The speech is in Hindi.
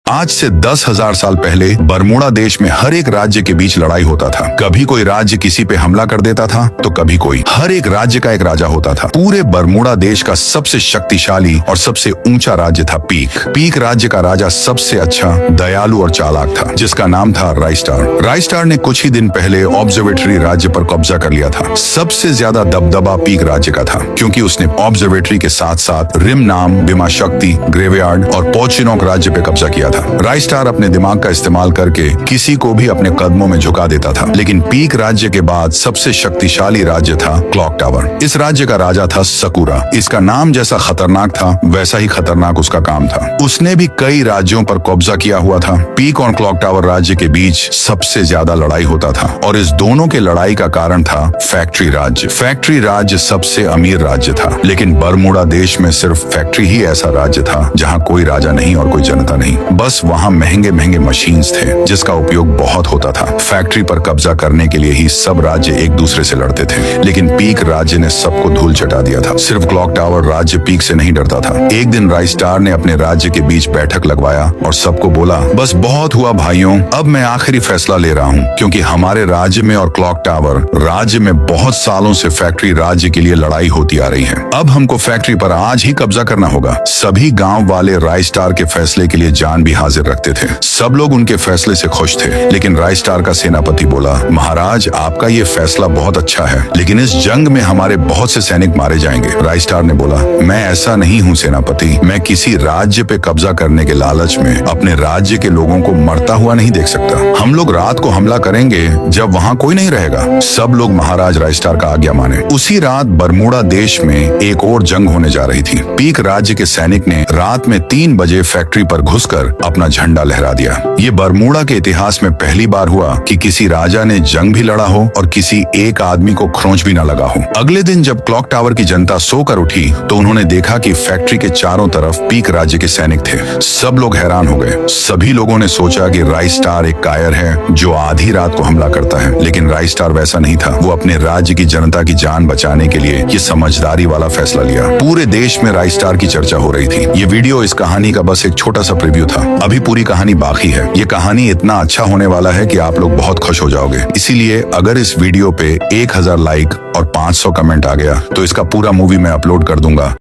आज से 10,000 साल पहले बरमूडा देश में हर एक राज्य के बीच लड़ाई होता था। कभी कोई राज्य किसी पे हमला कर देता था तो कभी कोई। हर एक राज्य का एक राजा होता था। पूरे बरमूडा देश का सबसे शक्तिशाली और सबसे ऊंचा राज्य था पीक। पीक राज्य का राजा सबसे अच्छा, दयालु और चालाक था, जिसका नाम था राइस्टार। राइस्टार ने कुछ ही दिन पहले ऑब्जर्वेटरी राज्य पर कब्जा कर लिया था। सबसे ज्यादा दबदबा पीक राज्य का था, क्योंकि उसने ऑब्जर्वेटरी के साथ साथ रिम नाम, बिमा शक्ति, ग्रेवयार्ड और पोचिनोक राज्य पे कब्जा किया था। राइस्टार अपने दिमाग का इस्तेमाल करके किसी को भी अपने कदमों में झुका देता था। लेकिन पीक राज्य के बाद सबसे शक्तिशाली राज्य था क्लॉक टावर। इस राज्य का राजा था सकूरा। इसका नाम जैसा खतरनाक था वैसा ही खतरनाक उसका काम था। उसने भी कई राज्यों पर कब्जा किया हुआ था। पीक और क्लॉक टावर राज्य के बीच सबसे ज्यादा लड़ाई होता था और इस दोनों के लड़ाई का कारण था फैक्ट्री राज्य। फैक्ट्री राज्य सबसे अमीर राज्य था, लेकिन बरमूडा देश में सिर्फ फैक्ट्री ही ऐसा राज्य था जहाँ कोई राजा नहीं और कोई जनता नहीं। बस वहाँ महंगे महंगे मशीन्स थे जिसका उपयोग बहुत होता था। फैक्ट्री पर कब्जा करने के लिए ही सब राज्य एक दूसरे से लड़ते थे, लेकिन पीक राज्य ने सबको धूल चटा दिया था। सिर्फ क्लॉक टावर राज्य पीक से नहीं डरता था। एक दिन राइस्टार ने अपने राज्य के बीच बैठक लगवाया और सबको बोला, बस बहुत हुआ भाइयों, अब मैं आखिरी फैसला ले रहा हूँ, क्योंकि हमारे राज्य में और क्लॉक टावर राज्य में बहुत सालों से फैक्ट्री राज्य के लिए लड़ाई होती आ रही है। अब हमको फैक्ट्री पर आज ही कब्जा करना होगा। सभी गाँव वाले राइस्टार के फैसले के लिए जान भी हाजिर रखते थे। सब लोग उनके फैसले से खुश थे, लेकिन राइस्टार का सेनापति बोला, महाराज आपका ये फैसला बहुत अच्छा है, लेकिन इस जंग में हमारे बहुत से सैनिक मारे जाएंगे। राइस्टार ने बोला, मैं ऐसा नहीं हूँ सेनापति, मैं किसी राज्य पे कब्जा करने के लालच में अपने राज्य के लोगों को मरता हुआ नहीं देख सकता। हम लोग रात को हमला करेंगे जब वहाँ कोई नहीं रहेगा। सब लोग महाराज राइस्टार का आज्ञा माने। उसी रात बरमूडा देश में एक और जंग होने जा रही थी। पीक राज्य के सैनिक ने रात में 3 बजे फैक्ट्री पर घुसकर अपना झंडा लहरा दिया। ये बरमूडा के इतिहास में पहली बार हुआ कि किसी राजा ने जंग भी लड़ा हो और किसी एक आदमी को खरोंच भी न लगा हो। अगले दिन जब क्लॉक टावर की जनता सोकर उठी तो उन्होंने देखा कि फैक्ट्री के चारों तरफ पीक राज्य के सैनिक थे। सब लोग हैरान हो गए। सभी लोगों ने सोचा कि राइस्टार एक कायर है जो आधी रात को हमला करता है, लेकिन राइस्टार वैसा नहीं था। वो अपने राज्य की जनता की जान बचाने के लिए ये समझदारी वाला फैसला लिया। पूरे देश में राइस्टार की चर्चा हो रही थी। ये वीडियो इस कहानी का बस एक छोटा सा प्रीव्यू था। अभी पूरी कहानी बाकी है। ये कहानी इतना अच्छा होने वाला है कि आप लोग बहुत खुश हो जाओगे। इसीलिए अगर इस वीडियो पे 1000 लाइक और 500 कमेंट आ गया तो इसका पूरा मूवी मैं अपलोड कर दूंगा।